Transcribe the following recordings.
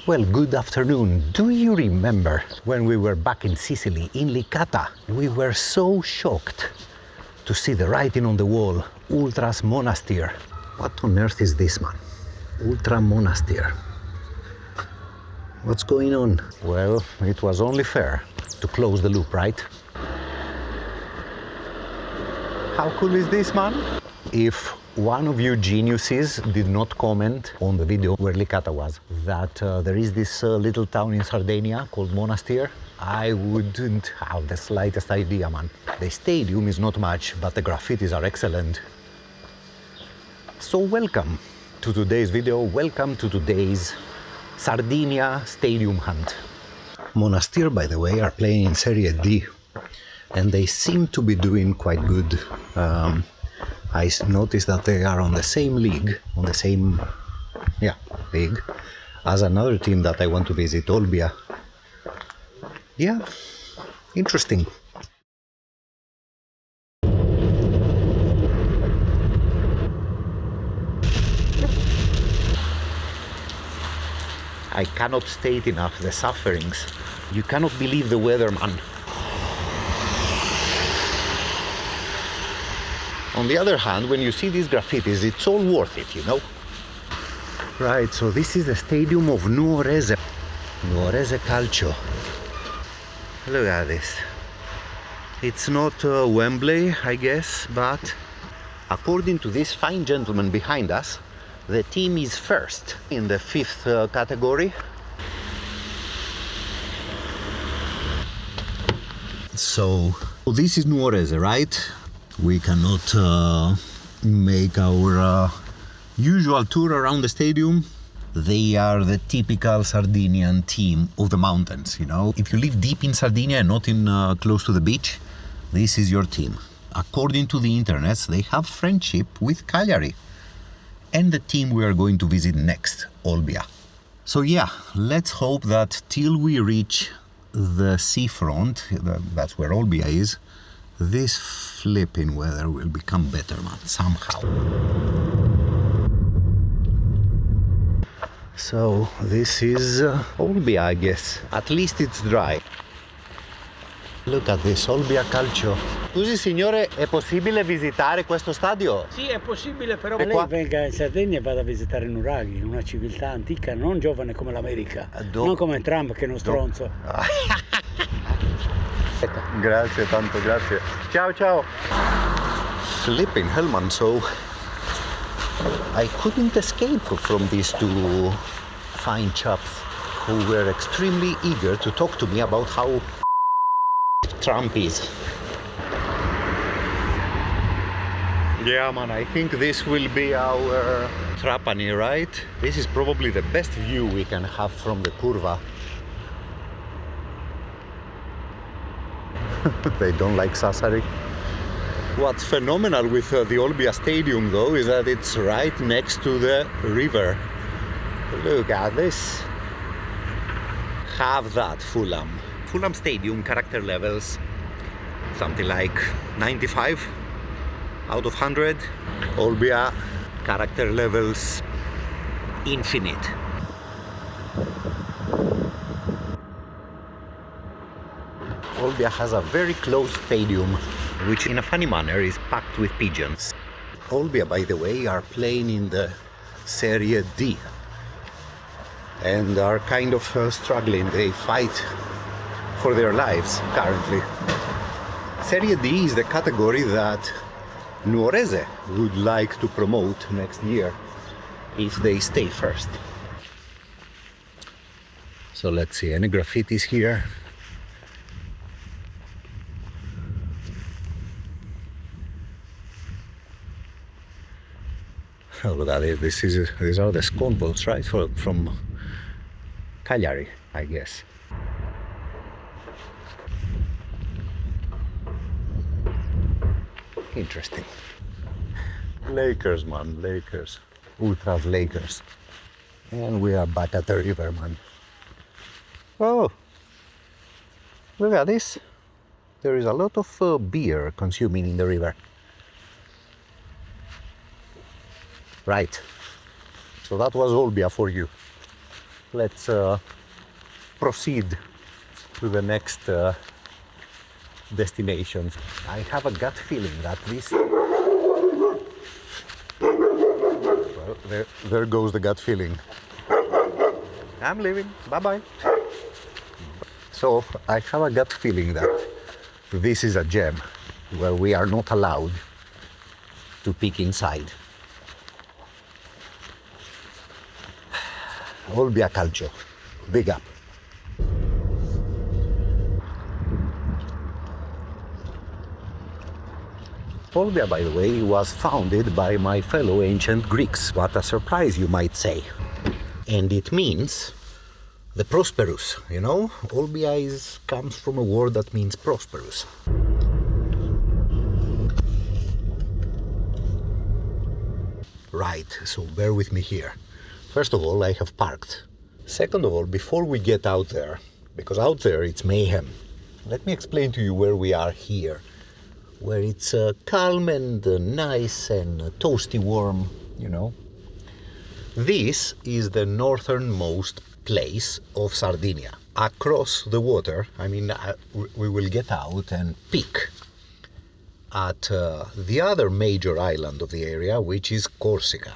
Well, good afternoon. Do you remember when we were back in Sicily, in Licata? We were so shocked to see the writing on the wall, Ultras Monastir. What on earth is this, man? Ultra Monastir. What's going on? Well, it was only fair to close the loop, right? How cool is this, man? If one of you geniuses did not comment on the video where Licata was, that there is this little town in Sardinia called Monastir, I wouldn't have the slightest idea, man. The stadium is not much, but the graffitis are excellent. So welcome to today's video, welcome to today's Sardinia stadium hunt. Monastir, by the way, are playing in Serie D, and they seem to be doing quite good. I noticed that they are on the same league, league, as another team that I want to visit, Olbia. Yeah, interesting. I cannot state enough the sufferings. You cannot believe the weather, man. On the other hand, when you see these graffitis, it's all worth it, you know? Right, so this is the stadium of Nuorese. Nuorese Calcio. Look at this. It's not Wembley, I guess, but according to this fine gentleman behind us, the team is first in the fifth category. So this is Nuorese, right? We cannot make our usual tour around the stadium. They are the typical Sardinian team of the mountains, you know. If you live deep in Sardinia and not in close to the beach, this is your team. According to the internet, they have friendship with Cagliari and the team we are going to visit next, Olbia. So yeah, let's hope that till we reach the seafront, that's where Olbia is, this flipping weather will become better, man, somehow. So this is Olbia, I guess. At least it's dry. Look at this, Olbia Calcio. Scusi signore, è possibile visitare questo stadio? Sì, è possibile, però lei venga in Sardegna e vada a visitare Nuraghi, una civiltà antica, non giovane come l'America, non come Trump che è uno stronzo. Grazie, tanto grazie. Ciao, ciao. Flipping hell, man, so I couldn't escape from these two fine chaps who were extremely eager to talk to me about how Trump is. Yeah, man, I think this will be our Trapani, right? This is probably the best view we can have from the curva. They don't like Sassari. What's phenomenal with the Olbia Stadium, though, is that it's right next to the river. Look at this. Have that, Fulham. Fulham Stadium character levels something like 95 out of 100. Olbia character levels infinite. Olbia has a very close stadium, which in a funny manner is packed with pigeons. Olbia, by the way, are playing in the Serie D and are kind of struggling. They fight for their lives currently. Serie D is the category that Nuorese would like to promote next year if they stay first. So let's see, any graffitis here? Oh, look at it. These are the sconvolts, right? From Cagliari, I guess. Interesting. Lakers, man, Lakers. Ultras Lakers. And we are back at the river, man. Oh, look at this. There is a lot of beer consuming in the river. Right. So that was Olbia for you. let's proceed to the next destination. I have a gut feeling that this... Well, there goes the gut feeling. I'm leaving. Bye-bye. So I have a gut feeling that this is a gem where we are not allowed to peek inside. Olbia Calcio. Big up. Olbia, by the way, was founded by my fellow ancient Greeks. What a surprise, you might say. And it means the prosperous, you know? Olbia comes from a word that means prosperous. Right, so bear with me here. First of all, I have parked. Second of all, before we get out there, because out there it's mayhem, let me explain to you where we are here, where it's calm and nice and toasty warm, you know. This is the northernmost place of Sardinia. Across the water, I mean, we will get out and peek at the other major island of the area, which is Corsica.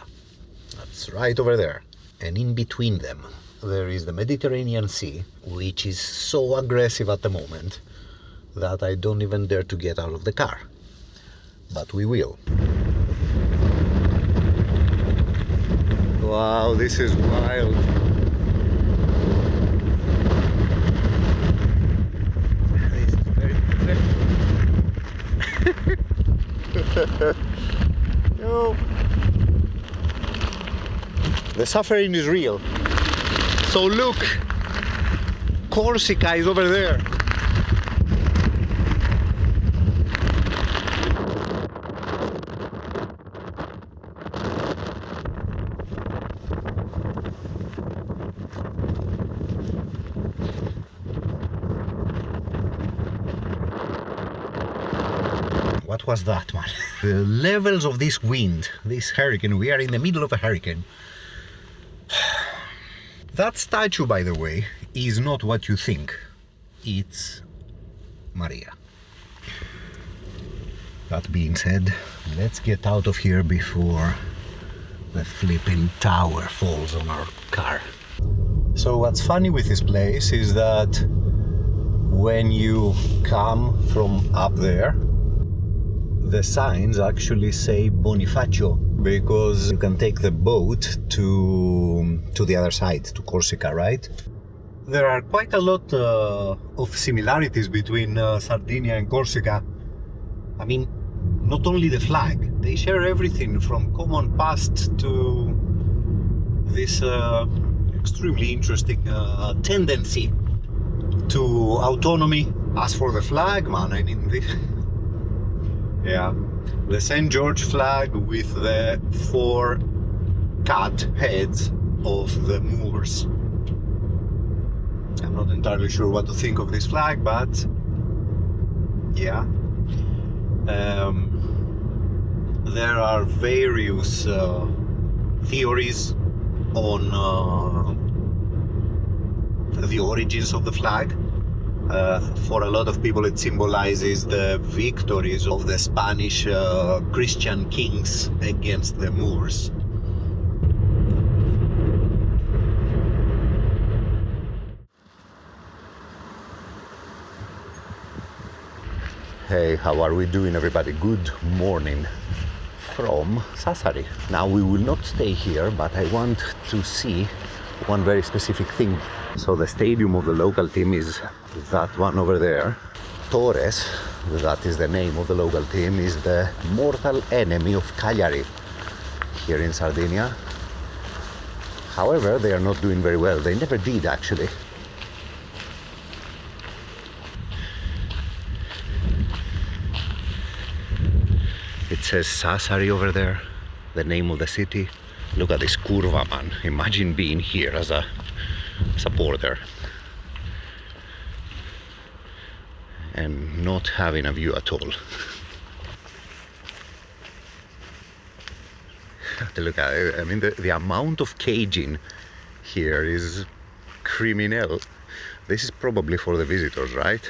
That's right over there. And in between them, there is the Mediterranean Sea, which is so aggressive at the moment that I don't even dare to get out of the car. But we will. Wow, this is wild. This is very... No. The suffering is real. So look, Corsica is over there. What was that, man? The levels of this wind, this hurricane, we are in the middle of a hurricane. That statue, by the way, is not what you think. It's Maria. That being said, let's get out of here before the flipping tower falls on our car. So what's funny with this place is that when you come from up there, the signs actually say Bonifacio, because you can take the boat to the other side, to Corsica, right? There are quite a lot of similarities between Sardinia and Corsica. I mean, not only the flag, they share everything from common past to this extremely interesting tendency to autonomy. As for the flag, man, I mean, yeah, the St. George flag with the 4 cat heads of the Moors. I'm not entirely sure what to think of this flag, but yeah. There are various theories on the origins of the flag. For a lot of people it symbolizes the victories of the Spanish Christian kings against the Moors. Hey, how are we doing, everybody? Good morning from Sassari. Now we will not stay here, but I want to see one very specific thing. So the stadium of the local team is that one over there. Torres, that is the name of the local team, is the mortal enemy of Cagliari here in Sardinia. However, they are not doing very well. They never did, actually. It says Sassari over there, the name of the city. Look at this curva, man. Imagine being here as a supporter and not having a view at all. Look at it. I mean, the amount of caging here is criminal. This is probably for the visitors, right?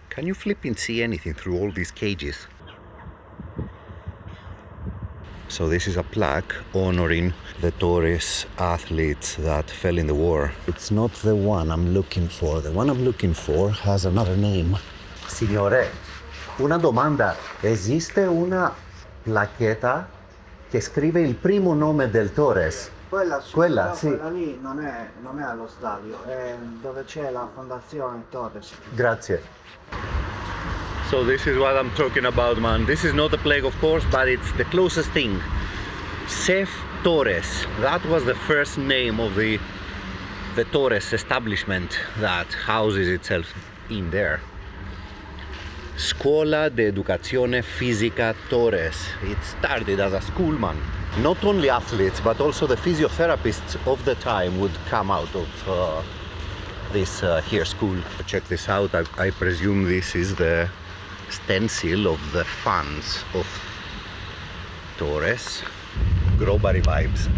Can you flip and see anything through all these cages? So this is a plaque honoring the Torres athletes that fell in the war. It's not the one I'm looking for. The one I'm looking for has another name. Signore, una domanda. Esiste una plaqueta che scrive il primo nome del Torres? Quella sì. Quella lì non è allo stadio, è dove c'è la fondazione Torres. Grazie. So this is what I'm talking about, man. This is not a plague, of course, but it's the closest thing. SEF Torres. That was the first name of the Torres establishment that houses itself in there. Scuola de Educazione Fisica Torres. It started as a schoolman. Not only athletes, but also the physiotherapists of the time would come out of this here school. Check this out. I presume this is the stencil of the fans of Torres. Grobari vibes.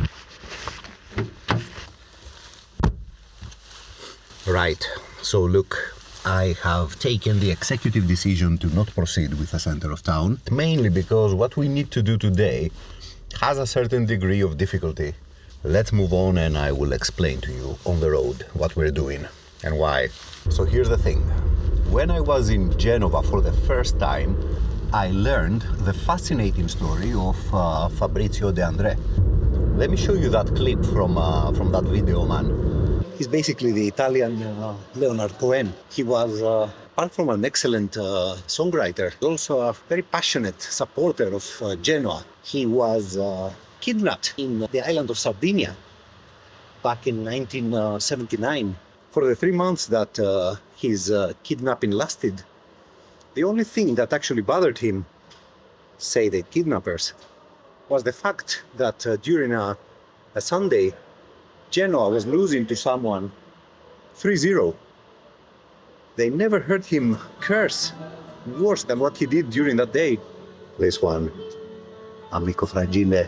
Right, so look, I have taken the executive decision to not proceed with the center of town, mainly because what we need to do today has a certain degree of difficulty. Let's move on and I will explain to you on the road what we're doing and why. So here's the thing. When I was in Genova for the first time, I learned the fascinating story of Fabrizio De Andre. Let me show you that clip from that video, man. He's basically the Italian Leonard Cohen. He was, apart from an excellent songwriter, also a very passionate supporter of Genoa. He was kidnapped in the island of Sardinia back in 1979. For the 3 months that his kidnapping lasted, the only thing that actually bothered him, say the kidnappers, was the fact that during a Sunday, Genoa was losing to someone 3-0. They never heard him curse worse than what he did during that day. This one, Amico Fragile,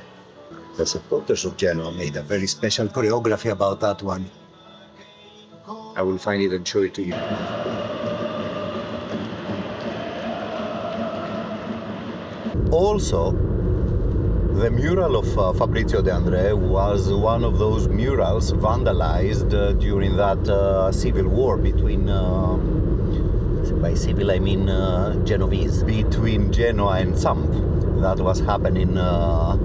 the supporters of Genoa made a very special choreography about that one. I will find it and show it to you. Also, the mural of Fabrizio De Andre was one of those murals vandalized during that civil war between, by civil I mean Genovese, between Genoa and Samp. That was happening a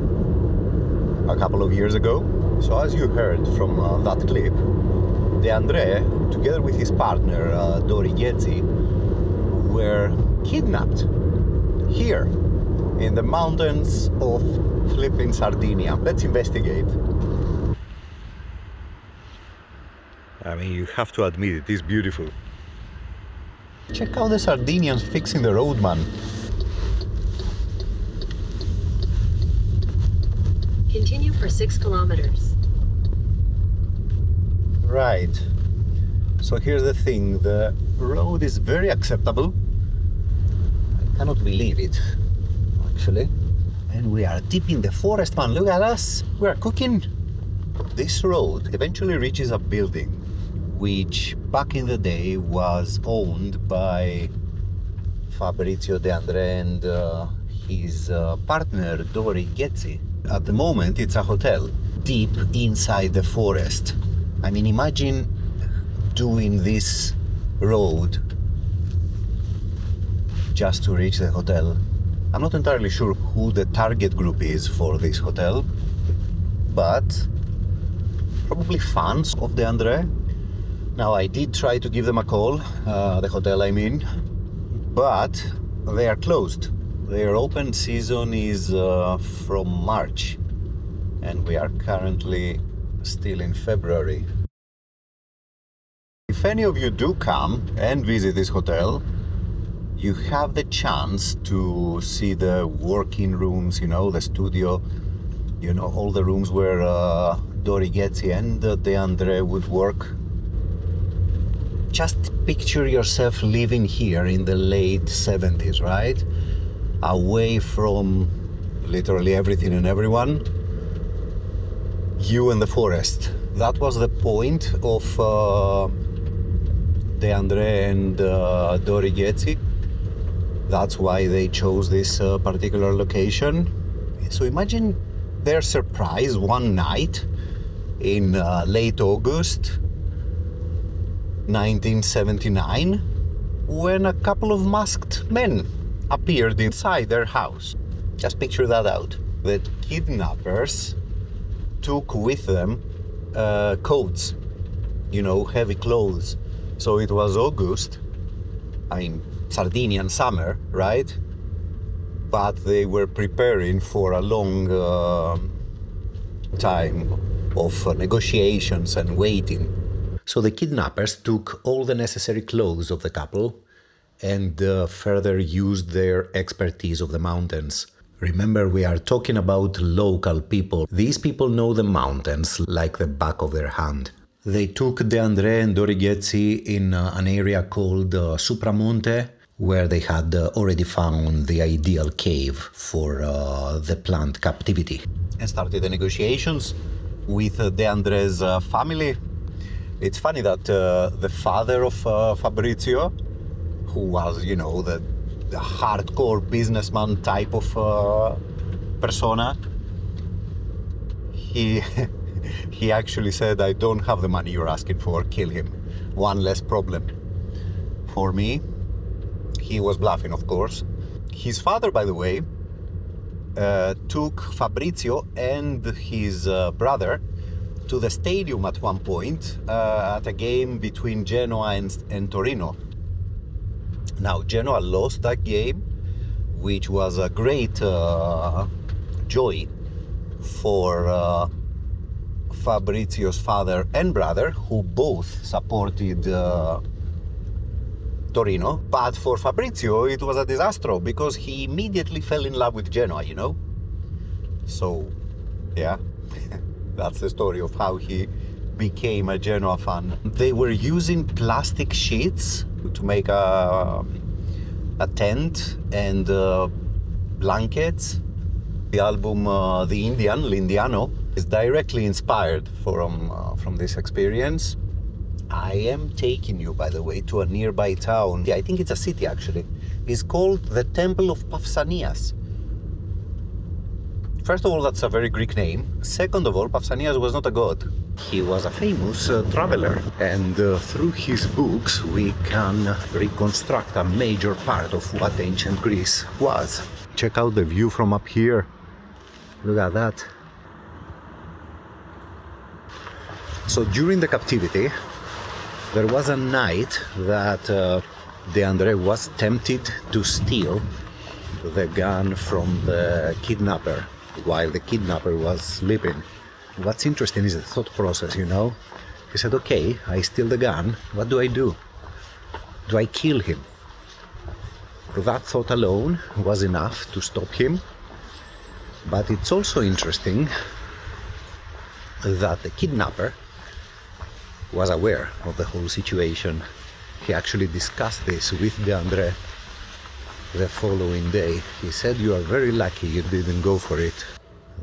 couple of years ago. So as you heard from that clip, De Andre, together with his partner Dori Ghezzi, were kidnapped here in the mountains of flipping Sardinia. Let's investigate. I mean, you have to admit it is beautiful. Check out the Sardinians fixing the road, man. Continue for 6 kilometers. Right. So here's the thing. The road is very acceptable. I cannot believe it, actually. And we are deep in the forest, man. Look at us. We are cooking. This road eventually reaches a building which back in the day was owned by Fabrizio De Andre and his partner Dori Ghezzi. At the moment it's a hotel deep inside the forest. I mean, imagine doing this road just to reach the hotel. I'm not entirely sure who the target group is for this hotel, but probably fans of De Andre. Now, I did try to give them a call, the hotel I mean, but they are closed. Their open season is from March, and we are currently still in February. If any of you do come and visit this hotel, you have the chance to see the working rooms, you know, the studio, you know, all the rooms where Dori Ghezzi and De Andre would work. Just picture yourself living here in the late 70s, right? Away from literally everything and everyone. You and the forest. That was the point of De Andre and Nuraghi. That's why they chose this particular location. So imagine their surprise one night in late August 1979 when a couple of masked men appeared inside their house. Just picture that out. The kidnappers took with them coats, heavy clothes. So it was August, Sardinian summer, right? But they were preparing for a long time of negotiations and waiting. So the kidnappers took all the necessary clothes of the couple and further used their expertise of the mountains. Remember, we are talking about local people. These people know the mountains like the back of their hand. They took De Andre and Nuraghi in an area called Supramonte, where they had already found the ideal cave for the planned captivity. And started the negotiations with De Andre's family. It's funny that the father of Fabrizio, who was, the hardcore businessman type of persona, he actually said, I don't have the money you're asking for, kill him. One less problem for me. He was bluffing, of course. His father, by the way, took Fabrizio and his brother to the stadium at one point at a game between Genoa and Torino. Now, Genoa lost that game, which was a great joy for Fabrizio's father and brother, who both supported Torino. But for Fabrizio, it was a disaster because he immediately fell in love with Genoa, So, yeah, that's the story of how he became a Genoa fan. They were using plastic sheets to make a tent and blankets. The album The Indian, L'Indiano, is directly inspired from this experience. I am taking you, by the way, to a nearby town. Yeah, I think it's a city, actually. It's called the Temple of Pausanias. First of all, that's a very Greek name. Second of all, Pausanias was not a god. He was a famous traveler. And through his books, we can reconstruct a major part of what ancient Greece was. Check out the view from up here. Look at that. So during the captivity, there was a night that De Andre was tempted to steal the gun from the kidnapper while the kidnapper was sleeping. What's interesting is the thought process, He said, okay, I steal the gun, what do? Do I kill him? That thought alone was enough to stop him. But it's also interesting that the kidnapper was aware of the whole situation. He actually discussed this with De Andre the following day. He said, you are very lucky you didn't go for it.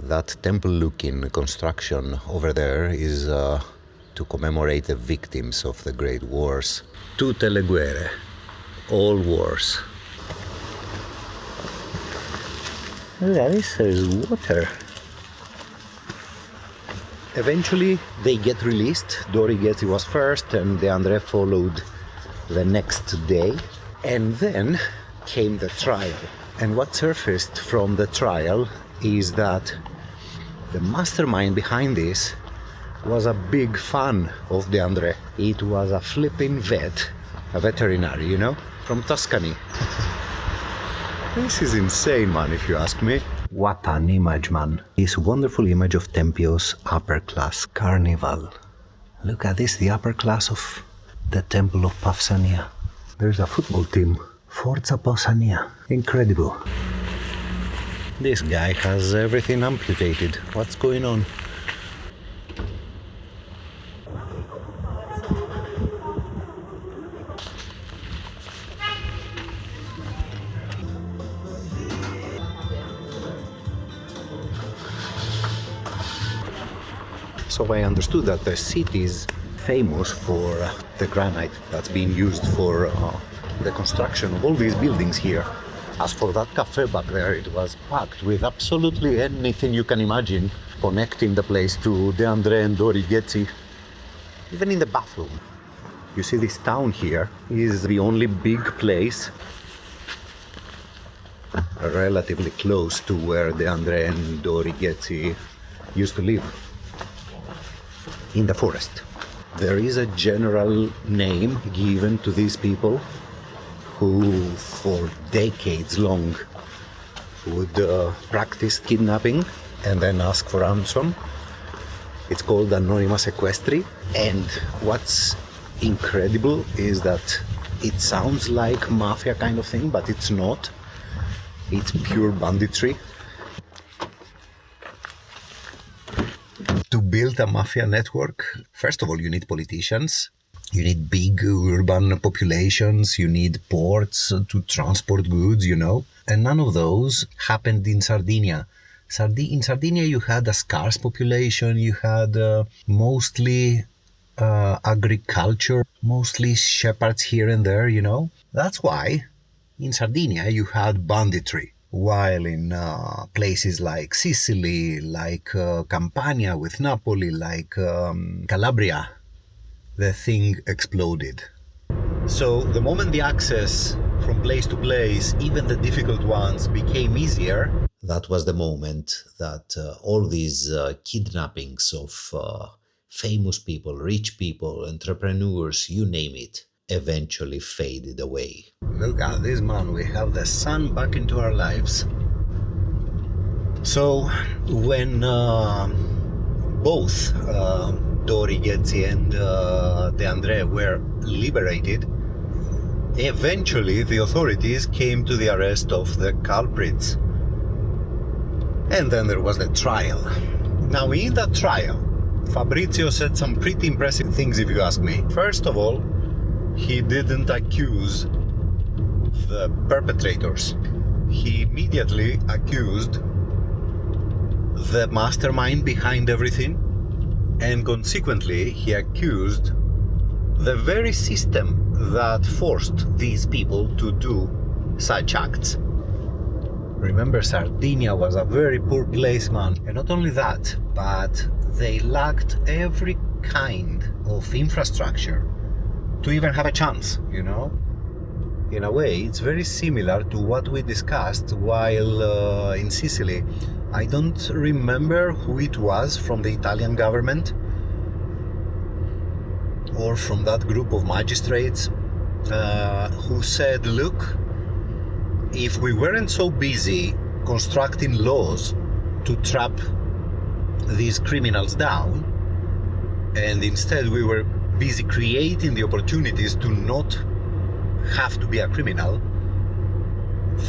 That temple-looking construction over there is to commemorate the victims of the great wars. Tutte le guerre, all wars. Yeah, this is water. Eventually, they get released. Nuraghi was first, and De Andre followed the next day. And then came the trial. And what surfaced from the trial is that the mastermind behind this was a big fan of De Andre. It was a flipping vet, a veterinary, from Tuscany. This is insane, man, if you ask me. What an image, man. This wonderful image of Tempio's upper class carnival. Look at this, the upper class of the Temple of Pausania. There's a football team. Forza Pausania. Incredible. This guy has everything amputated. What's going on? So I understood that the city is famous for the granite that's being used for the construction of all these buildings here. As for that cafe back there, it was packed with absolutely anything you can imagine, connecting the place to De Andre and Dori Ghezzi, even in the bathroom. You see, this town here is the only big place relatively close to where De Andre and Dori Ghezzi used to live, in the forest. There is a general name given to these people who for decades long would practice kidnapping and then ask for ransom. It's called anonima sequestri, and what's incredible is that it sounds like mafia kind of thing, but it's not. It's pure banditry. To build a mafia network, first of all, you need politicians. You need big urban populations, you need ports to transport goods, you know. And none of those happened in Sardinia. In Sardinia, you had a scarce population, you had mostly agriculture, mostly shepherds here and there, you know. That's why in Sardinia you had banditry. While in places like Sicily, like Campania with Napoli, like Calabria, the thing exploded. So the moment the access from place to place, even the difficult ones, became easier, that was the moment that all these kidnappings of famous people, rich people, entrepreneurs, you name it, eventually faded away. Look at this, man, we have the sun back into our lives. So when both Dori Ghezzi and De Andre were liberated, eventually the authorities came to the arrest of the culprits. And then there was the trial. Now in that trial, Fabrizio said some pretty impressive things, if you ask me. First of all, he didn't accuse the perpetrators. He immediately accused the mastermind behind everything, and consequently he accused the very system that forced these people to do such acts. Remember, Sardinia was a very poor place, man. And not only that, but they lacked every kind of infrastructure to even have a chance, you know? In a way, it's very similar to what we discussed while in Sicily. I don't remember who it was from the Italian government or from that group of magistrates who said, look, if we weren't so busy constructing laws to trap these criminals down, and instead we were busy creating the opportunities to not have to be a criminal,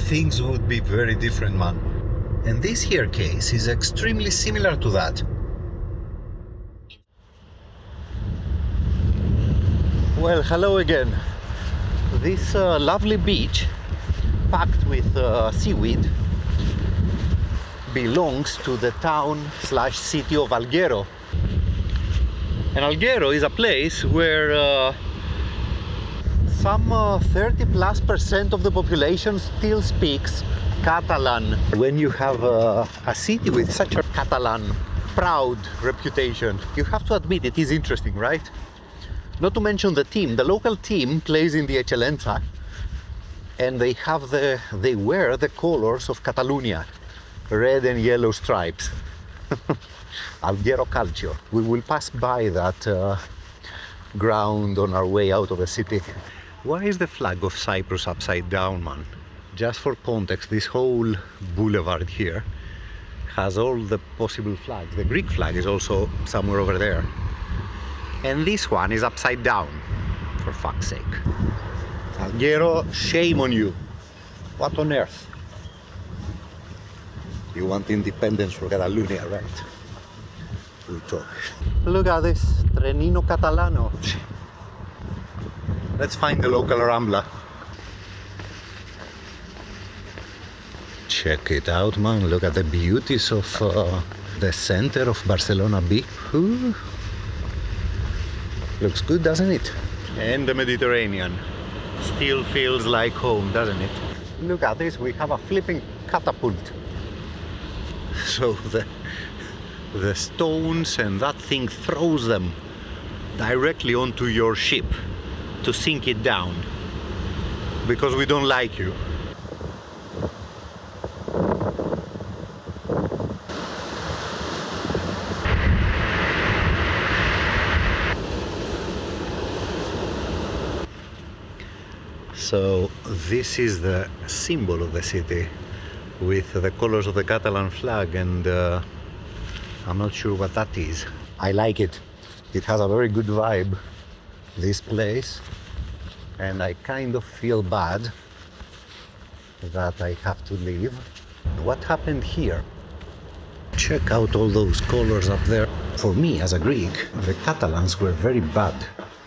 things would be very different, man. And this here case is extremely similar to that. Well, hello again. This lovely beach, packed with seaweed, belongs to the town/city of Alghero. And Alghero is a place where some 30+% of the population still speaks Catalan. When you have a city with such a Catalan proud reputation, you have to admit it is interesting, right? Not to mention the team. The local team plays in the Eccellenza, and they wear the colors of Catalonia, red and yellow stripes. Alghero Calcio. We will pass by that ground on our way out of the city. Why is the flag of Cyprus upside down, man? Just for context, this whole boulevard here has all the possible flags. The Greek flag is also somewhere over there. And this one is upside down, for fuck's sake. Alghero, shame on you. What on earth? You want independence for Catalonia, right? We'll talk. Look at this, Trenino Catalano. Let's find the local Rambla. Check it out, man. Look at the beauties of the center of Barcelona Bay. Ooh. Looks good, doesn't it? And the Mediterranean still feels like home, doesn't it? Look at this, we have a flipping catapult. So the stones and that thing throws them directly onto your ship to sink it down because we don't like you. So this is the symbol of the city with the colors of the Catalan flag, and I'm not sure what that is. I like it. It has a very good vibe, this place, and I kind of feel bad that I have to leave. What happened here? Check out all those colors up there. For me, as a Greek, the Catalans were very bad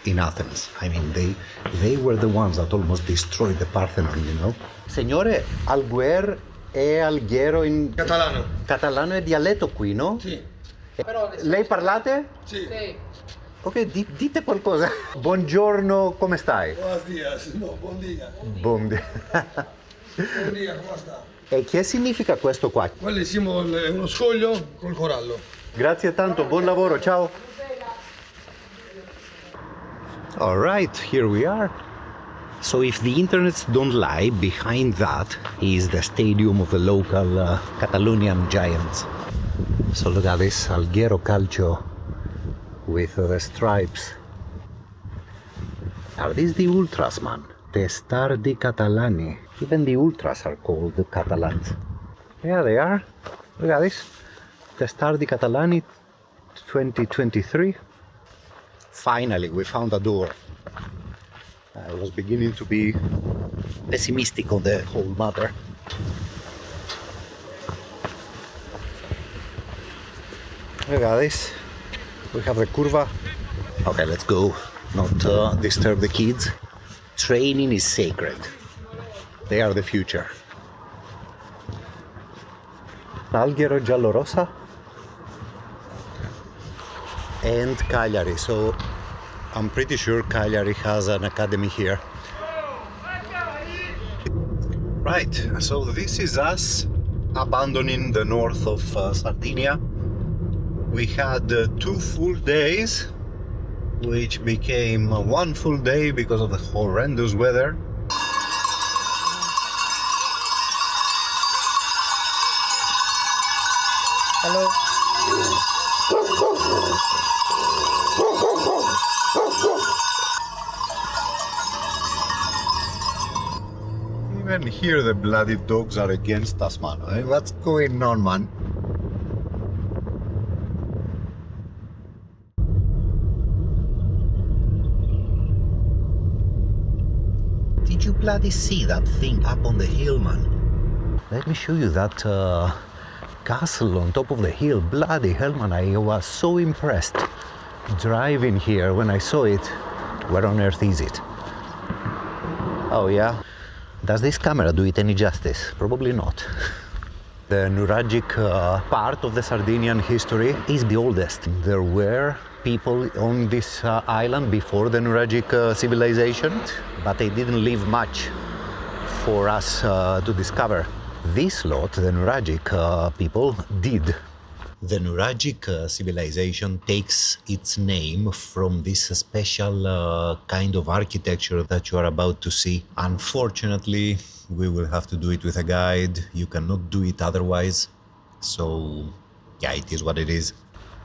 in Athens. I mean, they were the ones that almost destroyed the Parthenon, you know. Signore, Alguer e Alghero in... Catalano. Catalano è dialetto qui, no? Sì. Lei parlate? Sì. Ok, dite qualcosa. Buongiorno, come stai? Buenos días. No, buon dia. Buon dia. Buon dia, come sta? E che significa questo qua? Quello è uno scoglio col corallo. Grazie tanto, buon lavoro, ciao. All right, here we are. So if the internets don't lie, behind that is the stadium of the local Catalan Giants. So look at this Alghero Calcio with the stripes. Are these the ultras, man? Testardi Catalani. Even the ultras are called the Catalans. Yeah, they are. Look at this. Testardi Catalani 2023. Finally, we found a door. I was beginning to be pessimistic on the whole matter. Look at this. We have the curva. Okay, let's go. Not disturb the kids. Training is sacred. They are the future. Alghero Giallorossa and Cagliari. So I'm pretty sure Cagliari has an academy here. Right, so this is us abandoning the north of Sardinia. We had 2 full days, which became 1 full day because of the horrendous weather. Hello. Even here the bloody dogs are against us, man. What's going on, man? Did you bloody see that thing up on the hill, man? Let me show you that castle on top of the hill. Bloody hell, man, I was so impressed driving here when I saw it. Where on earth is it? Oh yeah? Does this camera do it any justice? Probably not. The Nuraghic part of the Sardinian history is the oldest. There were people on this island before the Nuraghic civilization, but they didn't leave much for us to discover. This lot, the Nuraghic people, did. The Nuraghic civilization takes its name from this special kind of architecture that you are about to see. Unfortunately, we will have to do it with a guide. You cannot do it otherwise. So, yeah, it is what it is.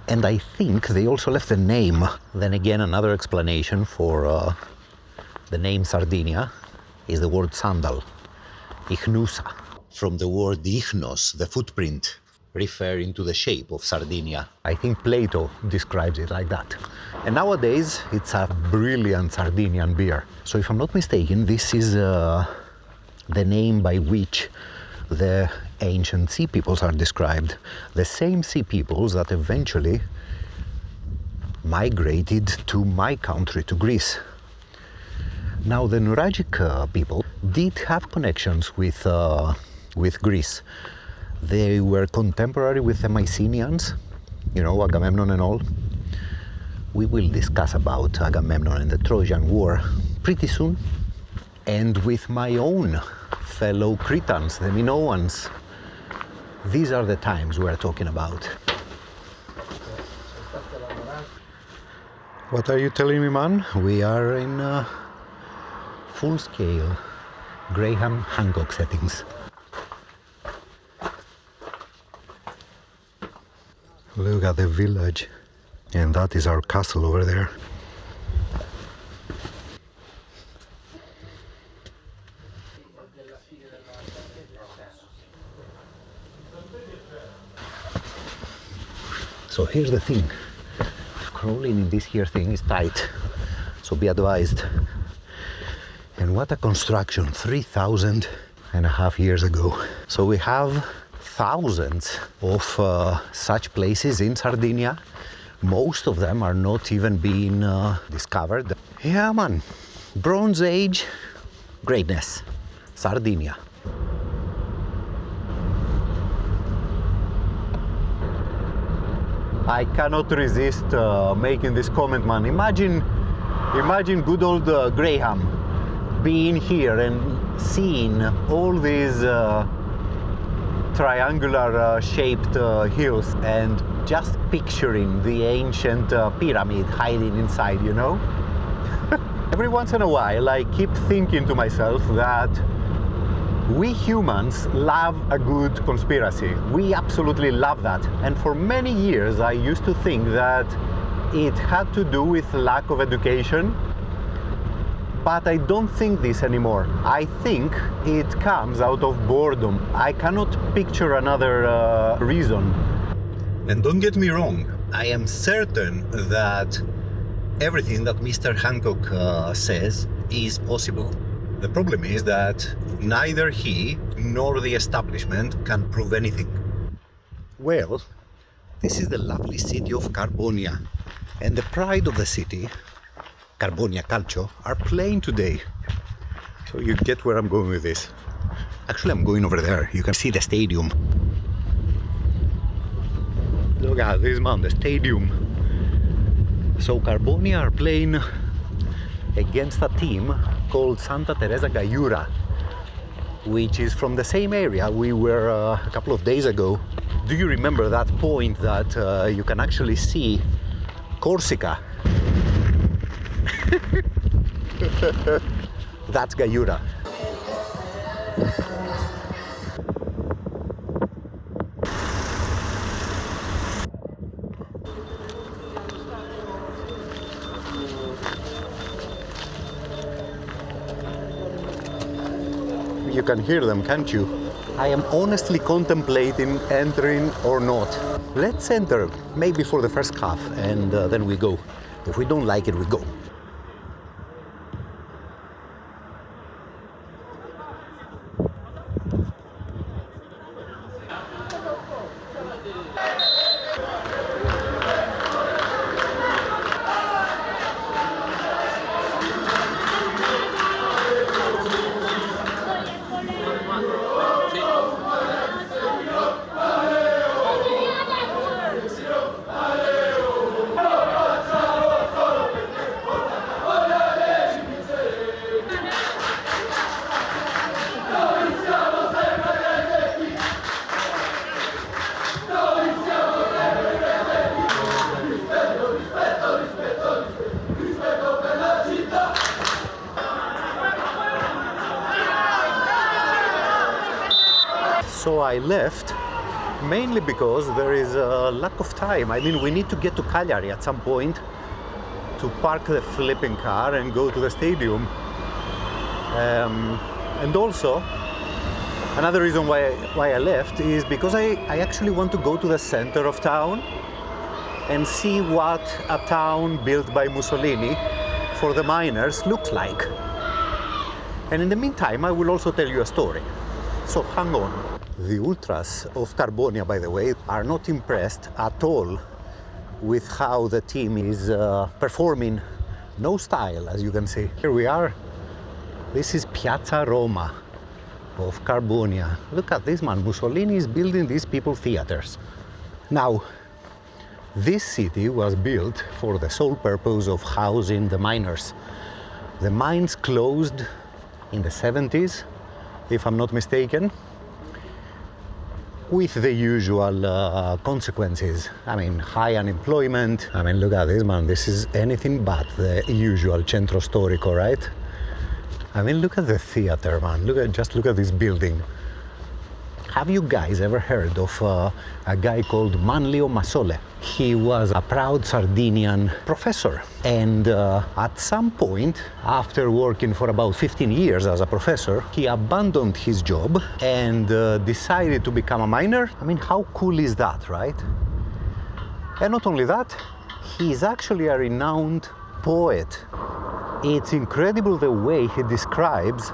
And I think they also left the name. Then again, another explanation for the name Sardinia is the word sandal, ichnusa, from the word ichnos, the footprint, referring to the shape of Sardinia. I think Plato describes it like that. And nowadays, it's a brilliant Sardinian beer. So if I'm not mistaken, this is the name by which the ancient sea peoples are described. The same sea peoples that eventually migrated to my country, to Greece. Now, the Nuraghic people did have connections with with Greece. They were contemporary with the Mycenaeans, you know, Agamemnon and all. We will discuss about Agamemnon and the Trojan War pretty soon. And with my own fellow Cretans, the Minoans. These are the times we're talking about. What are you telling me, man? We are in full-scale Graham Hancock settings. Look at the village. And that is our castle over there. So here's the thing. Crawling in this here thing is tight. So be advised. And what a construction, 3,500 years ago. So we have thousands of such places in Sardinia. Most of them are not even being discovered. Yeah, man. Bronze Age greatness. Sardinia. I cannot resist making this comment, man. Imagine good old Graham being here and seeing all these triangular shaped hills and just picturing the ancient pyramid hiding inside, you know? Every once in a while I keep thinking to myself that we humans love a good conspiracy. We absolutely love that. And for many years I used to think that it had to do with lack of education. But I don't think this anymore. I think it comes out of boredom. I cannot picture another reason. And don't get me wrong, I am certain that everything that Mr. Hancock says is possible. The problem is that neither he nor the establishment can prove anything. Well, this is the lovely city of Carbonia, and the pride of the city, Carbonia Calcio, are playing today. So you get where I'm going with this. Actually, I'm going over there. You can see the stadium. Look at this, man, the stadium. So Carbonia are playing against a team called Santa Teresa Gallura, which is from the same area we were a couple of days ago. Do you remember that point that you can actually see Corsica? That's Gallura. You can hear them, can't you? I am honestly contemplating entering or not. Let's enter, maybe for the first half, and then we go. If we don't like it, we go. So I left mainly because there is a lack of time. I mean, we need to get to Cagliari at some point to park the flipping car and go to the stadium. And also, another reason why I left is because I actually want to go to the center of town and see what a town built by Mussolini for the miners looks like. And in the meantime, I will also tell you a story. So hang on. The ultras of Carbonia, by the way, are not impressed at all with how the team is performing. No style, as you can see. Here we are. This is Piazza Roma. of Carbonia. Look at this, man. Mussolini is building these people theaters. Now, this city was built for the sole purpose of housing the miners. The mines closed in the 70s, if I'm not mistaken, with the usual consequences. I mean, high unemployment. I mean, look at this, man. This is anything but the usual centro storico, right? I mean, look at the theater, man. Just look at this building. Have you guys ever heard of a guy called Manlio Masole? He was a proud Sardinian professor, and at some point, after working for about 15 years as a professor, he abandoned his job and decided to become a miner. I mean, how cool is that, right? And not only that, he's actually a renowned poet. It's incredible the way he describes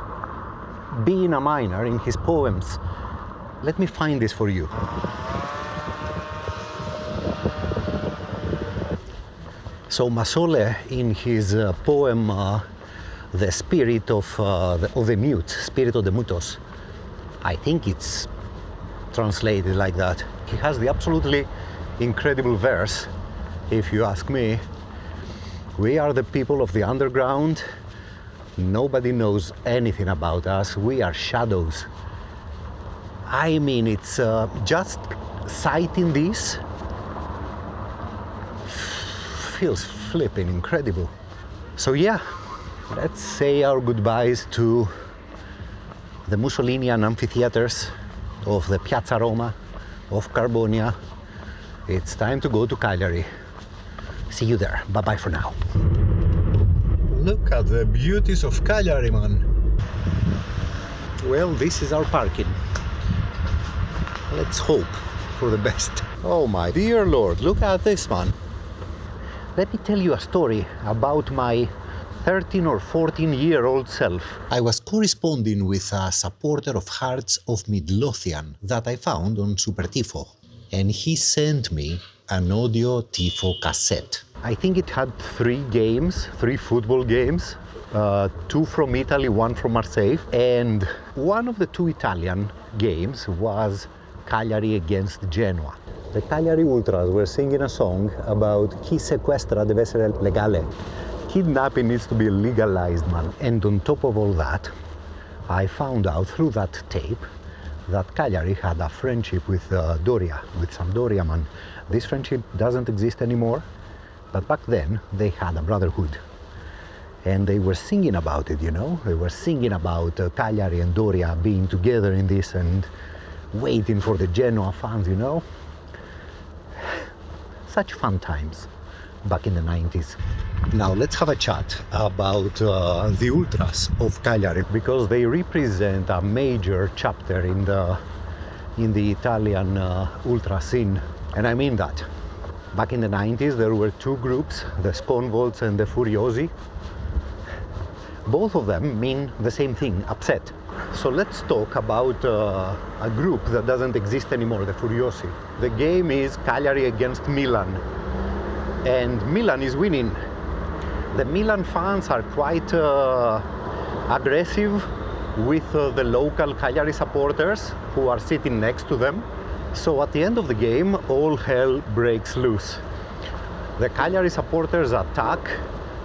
being a miner in his poems. Let me find this for you. So Masole, in his poem, The Spirit of the Mute, Spirit of the Mutos, I think it's translated like that. He has the absolutely incredible verse, if you ask me. We are the people of the underground. Nobody knows anything about us. We are shadows. I mean, it's just citing this feels flipping incredible. So yeah, let's say our goodbyes to the Mussolinian amphitheaters of the Piazza Roma, of Carbonia. It's time to go to Cagliari. See you there. Bye-bye for now. Look at the beauties of Cagliari, man. Well, this is our parking. Let's hope for the best. Oh my dear Lord, look at this, man. Let me tell you a story about my 13 or 14-year-old self. I was corresponding with a supporter of Hearts of Midlothian that I found on Super Tifo, and he sent me an audio Tifo cassette. I think it had 3 football games, 2 from Italy, 1 from Marseille, and one of the 2 Italian games was Cagliari against Genoa. The Cagliari Ultras were singing a song about chi sequestra deve essere legale. Kidnapping needs to be legalized, man. And on top of all that, I found out through that tape that Cagliari had a friendship with Doria, with Sampdoria, man. This friendship doesn't exist anymore, but back then they had a brotherhood. And they were singing about it, you know? They were singing about Cagliari and Doria being together in this and waiting for the Genoa fans, you know? Such fun times back in the 90s. Now let's have a chat about the Ultras of Cagliari, because they represent a major chapter in the Italian ultra scene. And I mean that. Back in the 90s there were 2 groups, the Sconvolts and the Furiosi. Both of them mean the same thing, upset. So let's talk about a group that doesn't exist anymore, the Furiosi. The game is Cagliari against Milan, and Milan is winning. The Milan fans are quite aggressive with the local Cagliari supporters who are sitting next to them. So at the end of the game, all hell breaks loose. The Cagliari supporters attack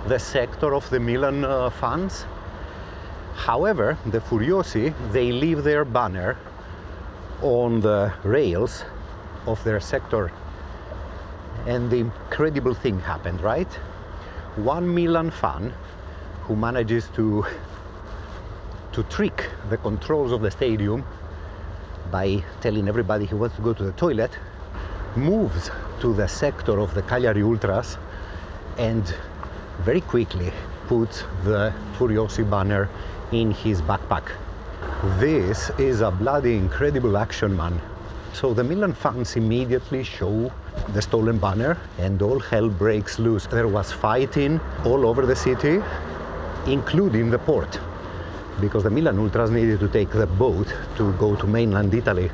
the sector of the Milan fans. However, the Furiosi, they leave their banner on the rails of their sector. And the incredible thing happened, right? One Milan fan who manages to trick the controls of the stadium by telling everybody he wants to go to the toilet, moves to the sector of the Cagliari Ultras and very quickly puts the Furiosi banner in his backpack. This is a bloody incredible action, man. So the Milan fans immediately show the stolen banner and all hell breaks loose. There was fighting all over the city, including the port, because the Milan Ultras needed to take the boat to go to mainland Italy.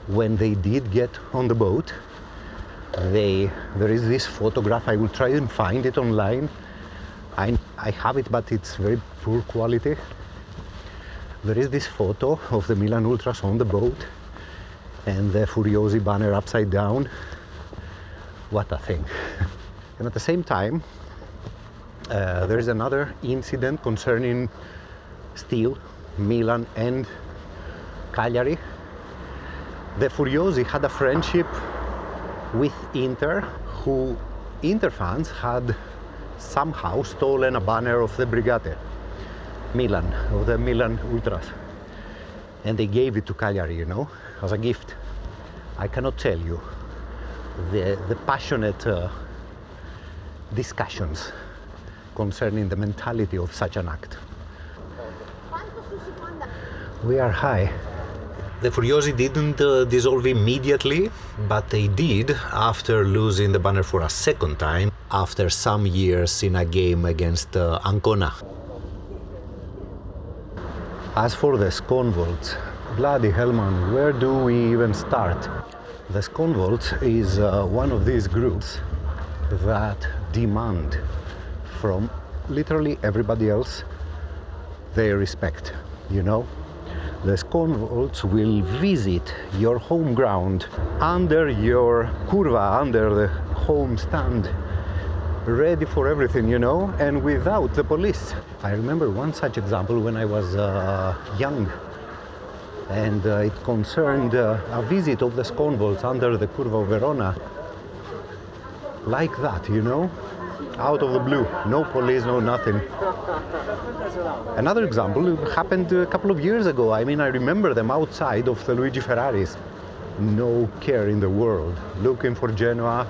When they did get on the boat, There is this photograph. I will try and find it online. I have it, but it's very poor quality. There is this photo of the Milan Ultras on the boat and the Furiosi banner upside down. What a thing. And at the same time, there is another incident concerning still Milan and Cagliari. The Furiosi had a friendship with Inter, who Inter fans had somehow stolen a banner of the Brigate Milan, of the Milan Ultras, and they gave it to Cagliari, you know, as a gift. I cannot tell you the passionate discussions concerning the mentality of such an act. We are high. The Furiosi didn't dissolve immediately, but they did after losing the banner for a second time after some years in a game against Ancona. As for the Skonvolts, bloody hell man, where do we even start? The Skonvolts is one of these groups that demand from literally everybody else their respect, you know? The Skonvolts will visit your home ground under your curva, under the home stand, ready for everything, you know, and without the police. I remember one such example when I was young, and it concerned a visit of the Skonvolts under the Curva of Verona. Like that, you know, out of the blue, no police, no nothing. Another example happened a couple of years ago. I mean, I remember them outside of the Luigi Ferraris. No care in the world, looking for Genoa.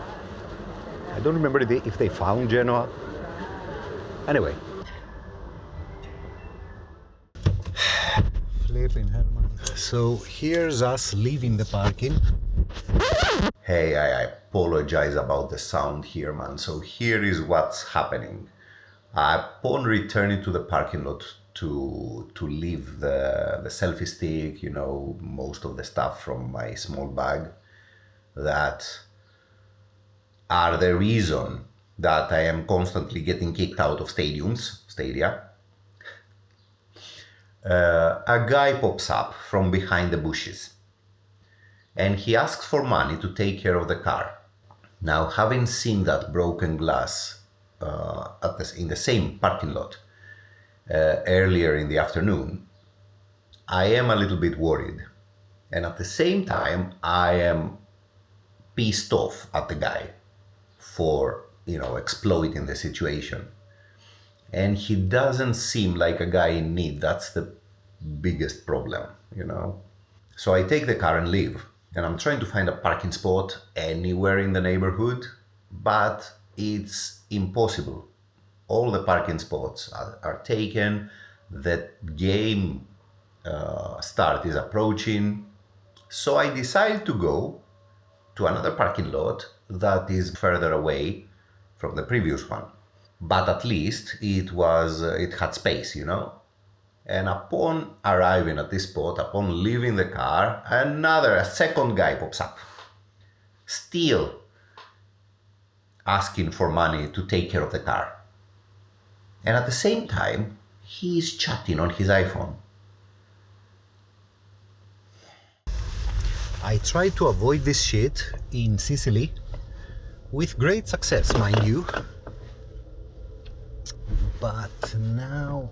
I don't remember if they found Genoa. Anyway. Flipping hell, man. So here's us leaving the parking. Hey, I apologize about the sound here, man. So here is what's happening. Upon returning to the parking lot to leave the selfie stick, you know, most of the stuff from my small bag, that are the reason that I am constantly getting kicked out of stadia. A guy pops up from behind the bushes and he asks for money to take care of the car. Now, having seen that broken glass in the same parking lot earlier in the afternoon, I am a little bit worried. And at the same time, I am pissed off at the guy for, you know, exploiting the situation. And he doesn't seem like a guy in need. That's the biggest problem, you know. So I take the car and leave. And I'm trying to find a parking spot anywhere in the neighborhood, but it's impossible. All the parking spots are taken. The game start is approaching. So I decide to go to another parking lot that is further away from the previous one. But at least it had space, you know. And upon arriving at this spot, upon leaving the car, a second guy pops up, still asking for money to take care of the car. And at the same time, he's chatting on his iPhone. I tried to avoid this shit in Sicily with great success, mind you. But now...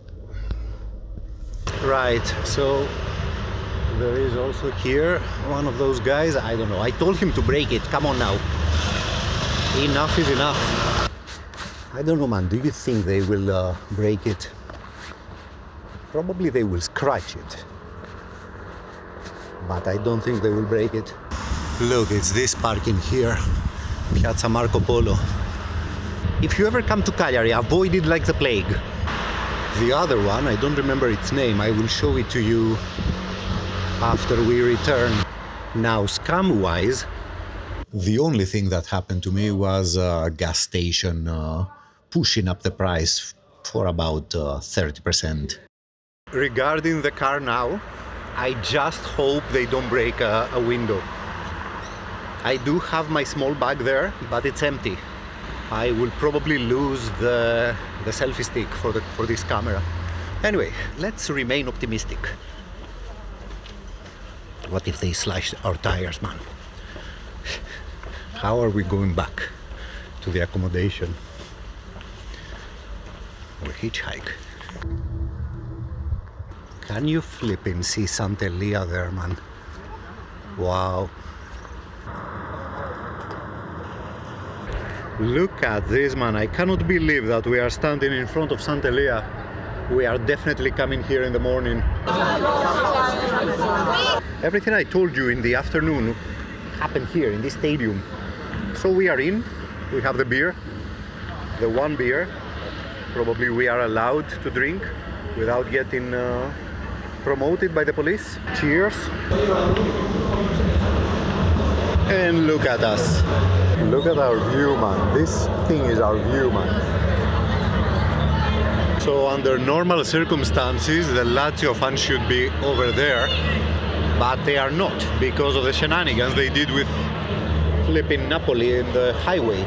Right, so there is also here one of those guys. I don't know, I told him to break it. Come on now. Enough is enough. I don't know, man, do you think they will break it? Probably they will scratch it. But I don't think they will break it. Look, it's this parking here. Piazza Marco Polo. If you ever come to Cagliari, avoid it like the plague. The other one, I don't remember its name, I will show it to you after we return. Now, scam-wise, the only thing that happened to me was a gas station pushing up the price for about 30%. Regarding the car now, I just hope they don't break a window. I do have my small bag there, but it's empty. I will probably lose the selfie stick for this camera. Anyway, let's remain optimistic. What if they slash our tires, man? How are we going back to the accommodation? Or hitchhike? Can you flipping see Sant Elia there, man? Wow. Look at this, man. I cannot believe that we are standing in front of Sant Elia. We are definitely coming here in the morning. Everything I told you in the afternoon happened here in this stadium. So we are in, we have the beer, the one beer. Probably we are allowed to drink without getting promoted by the police. Cheers. And look at us. Look at our view, man. This thing is our view, man. So under normal circumstances, the Lazio fans should be over there, but they are not because of the shenanigans they did with flipping Napoli in the highway.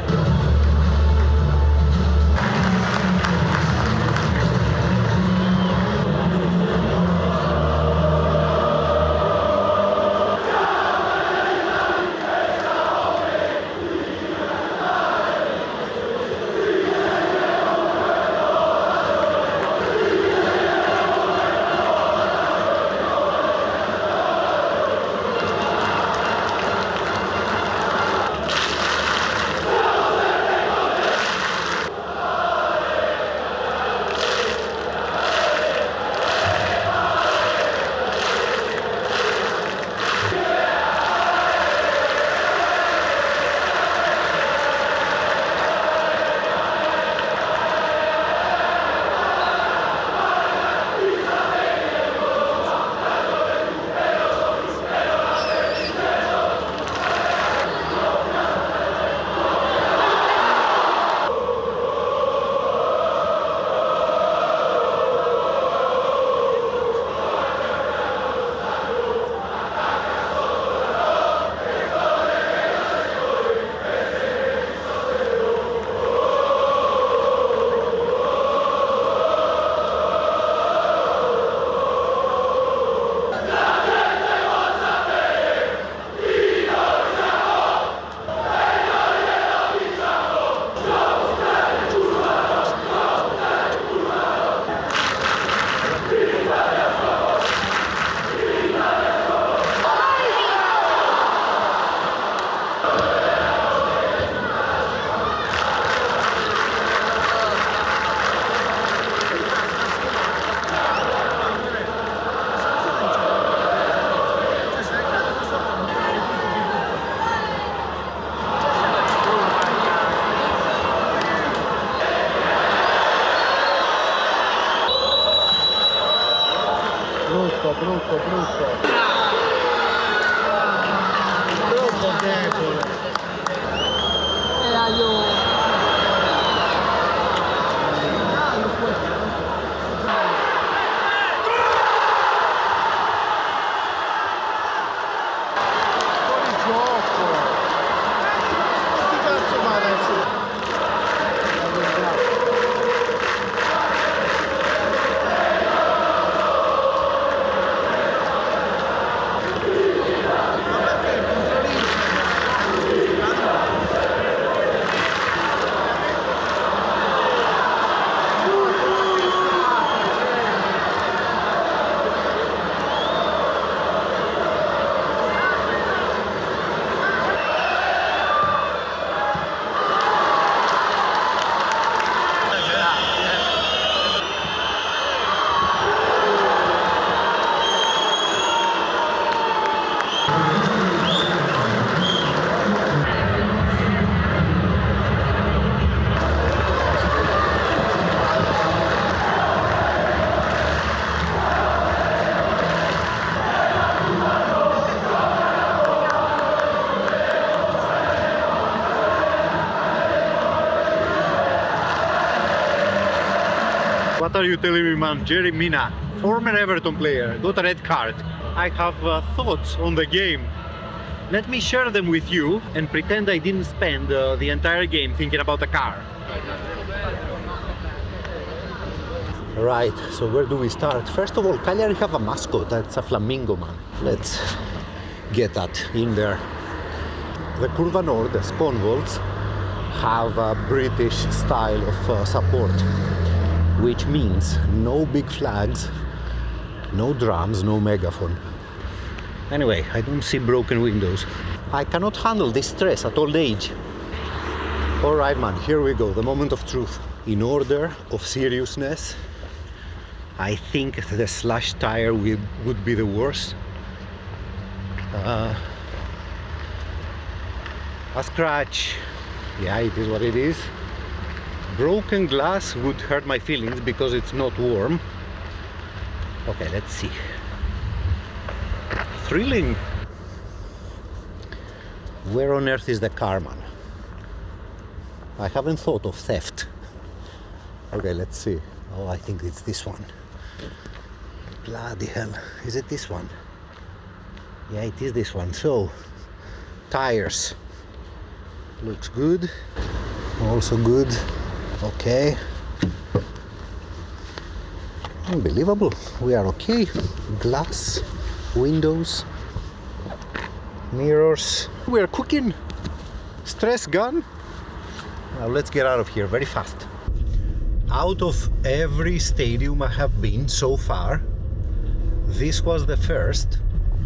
What are you telling me, man? Jerry Mina, former Everton player, got a red card. I have thoughts on the game. Let me share them with you and pretend I didn't spend the entire game thinking about the car. Right, so where do we start? First of all, Cagliari have a mascot, that's a flamingo, man. Let's get that in there. The Curva Nord, the Sconvolts, have a British style of support, which means no big flags, no drums, no megaphone. Anyway, I don't see broken windows. I cannot handle this stress at old age. Alright man, here we go, the moment of truth. In order of seriousness, I think the slash tire would be the worst. A scratch, yeah, it is what it is. Broken glass would hurt my feelings because it's not warm. Okay, let's see. Thrilling. Where on earth is the car, man? I haven't thought of theft. Okay, let's see. Oh, I think it's this one. Bloody hell. Is it this one? Yeah, it is this one. So, tires. Looks good. Also good. Okay. Unbelievable. We are okay. Glass, windows, mirrors. We are cooking. Stress gone. Now let's get out of here very fast. Out of every stadium I have been so far, this was the first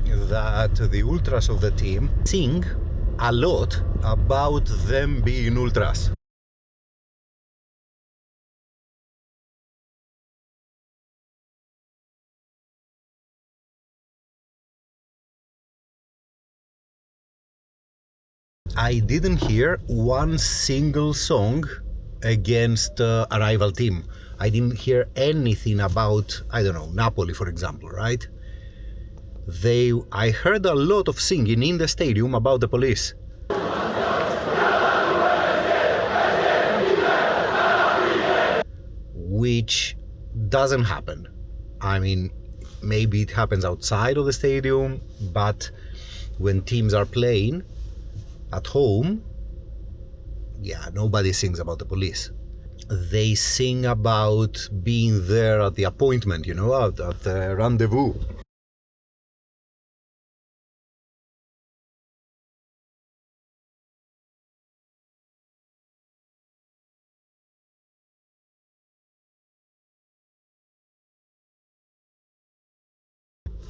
that the ultras of the team sing a lot about them being ultras. I didn't hear one single song against a rival team. I didn't hear anything about, I don't know, Napoli, for example, right? I heard a lot of singing in the stadium about the police. Which doesn't happen. I mean, maybe it happens outside of the stadium, but when teams are playing at home, yeah, nobody sings about the police. They sing about being there at the appointment, you know, at the rendezvous.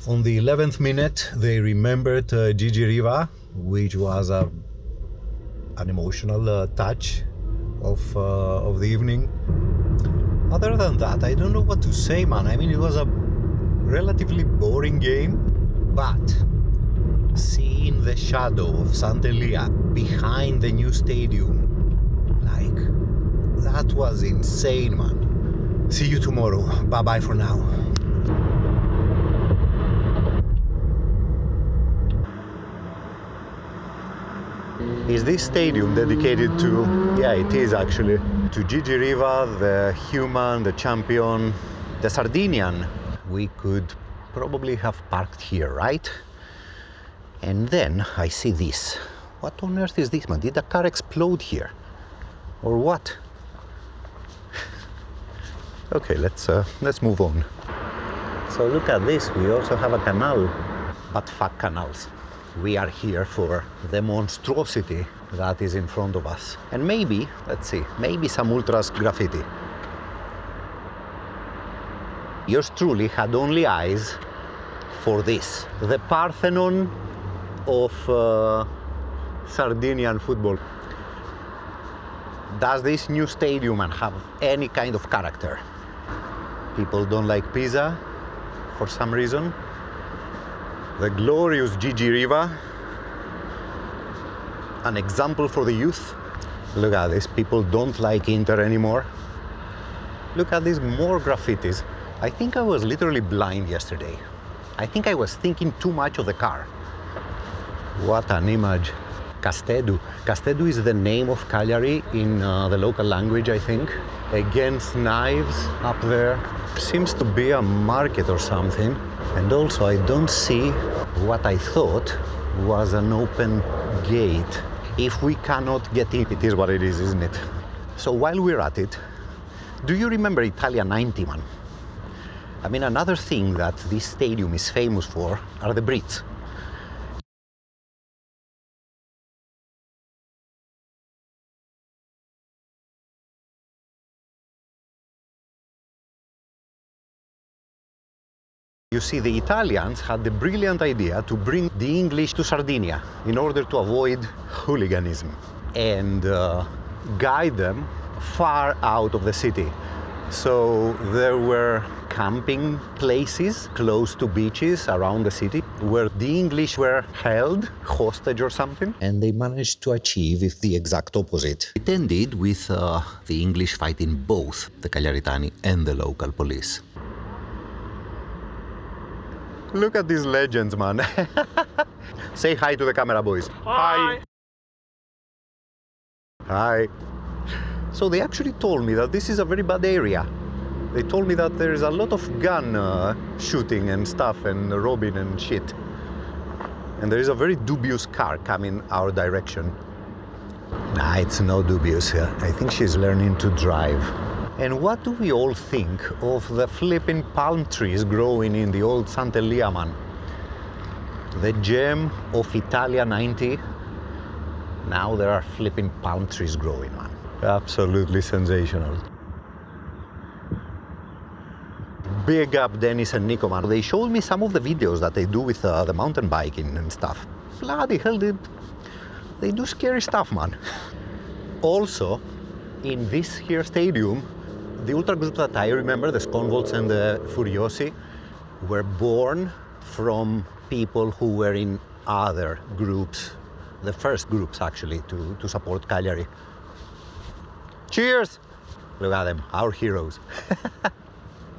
On the 11th minute, they remembered Gigi Riva, which was an emotional touch of the evening. Other than that, I don't know what to say, man. I mean, it was a relatively boring game, but seeing the shadow of Sant Elia behind the new stadium, like, that was insane, man. See you tomorrow. Bye-bye for now. Is this stadium dedicated to, yeah, it is actually, to Gigi Riva, the human, the champion, the Sardinian. We could probably have parked here, right? And then I see this. What on earth is this, man? Did the car explode here? Or what? Okay, let's move on. So look at this, we also have a canal, but fuck canals. We are here for the monstrosity that is in front of us. And maybe, let's see, maybe some ultras graffiti. Yours truly had only eyes for this. The Parthenon of Sardinian football. Does this new stadium have any kind of character? People don't like pizza for some reason. The glorious Gigi Riva, an example for the youth. Look at this, people don't like Inter anymore. Look at these more graffitis. I think I was literally blind yesterday. I think I was thinking too much of the car. What an image. Castedu. Castedu is the name of Cagliari in the local language, I think. Against knives up there. Seems to be a market or something. And also I don't see what I thought was an open gate. If we cannot get in, it is what it is, isn't it? So while we're at it, do you remember Italia 90, man? I mean, another thing that this stadium is famous for are the Brits. You see, the Italians had the brilliant idea to bring the English to Sardinia in order to avoid hooliganism and guide them far out of the city. So there were camping places close to beaches around the city where the English were held hostage or something. And they managed to achieve the exact opposite. It ended with the English fighting both the Cagliaritani and the local police. Look at these legends, man. Say hi to the camera, boys. Hi! Hi. So they actually told me that this is a very bad area. They told me that there is a lot of gun shooting and stuff and robbing and shit. And there is a very dubious car coming our direction. Nah, it's no dubious. I think she's learning to drive. And what do we all think of the flipping palm trees growing in the old Sant Elia, man? The gem of Italia 90. Now there are flipping palm trees growing, man. Absolutely sensational. Big up Denis and Nico, man. They showed me some of the videos that they do with the mountain biking and stuff. Bloody hell, they do scary stuff, man. Also, in this here stadium, the ultra groups that I remember, the Sconvolts and the Furiosi, were born from people who were in other groups, the first groups actually, to support Cagliari. Cheers! Look at them, our heroes.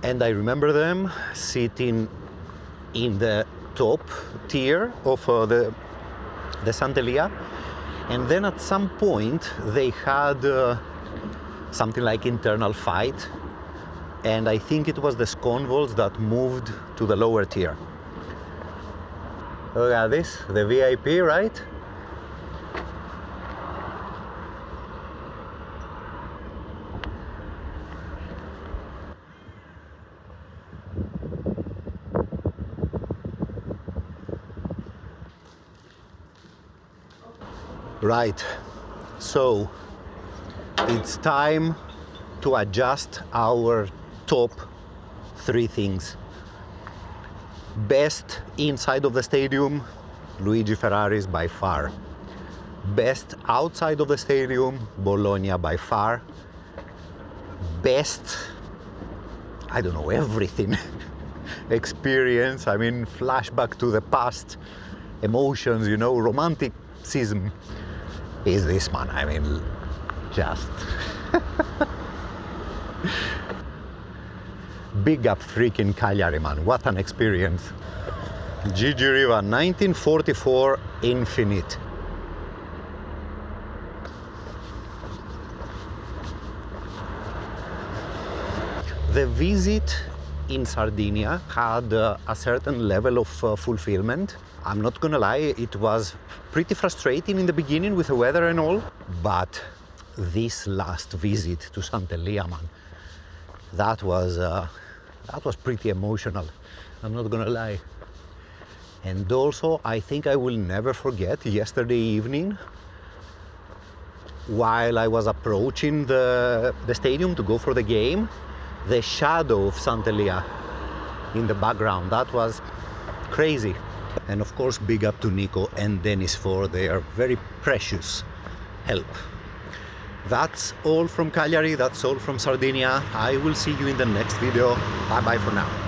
And I remember them sitting in the top tier of the Sant Elia. And then at some point they had something like internal fight, and I think it was the Sconvolts that moved to the lower tier. Look at this, the VIP, right? Right, so it's time to adjust our top 3 things. Best inside of the stadium, Luigi Ferraris by far. Best outside of the stadium, Bologna by far. Best, I don't know, everything. Experience, I mean, flashback to the past, emotions, you know, romanticism is this, man. I mean, just big up freaking Cagliari, man. What an experience. Gigi Riva, 1944 Infinite. The visit in Sardinia had a certain level of fulfillment. I'm not gonna lie, it was pretty frustrating in the beginning with the weather and all, but this last visit to Sant Elia, man, that was pretty emotional. I'm not gonna lie. And also, I think I will never forget yesterday evening, while I was approaching the stadium to go for the game, the shadow of Sant Elia in the background. That was crazy. And of course, big up to Nico and Denis for their very precious help. That's all from Cagliari, that's all from Sardinia. I will see you in the next video. Bye bye for now.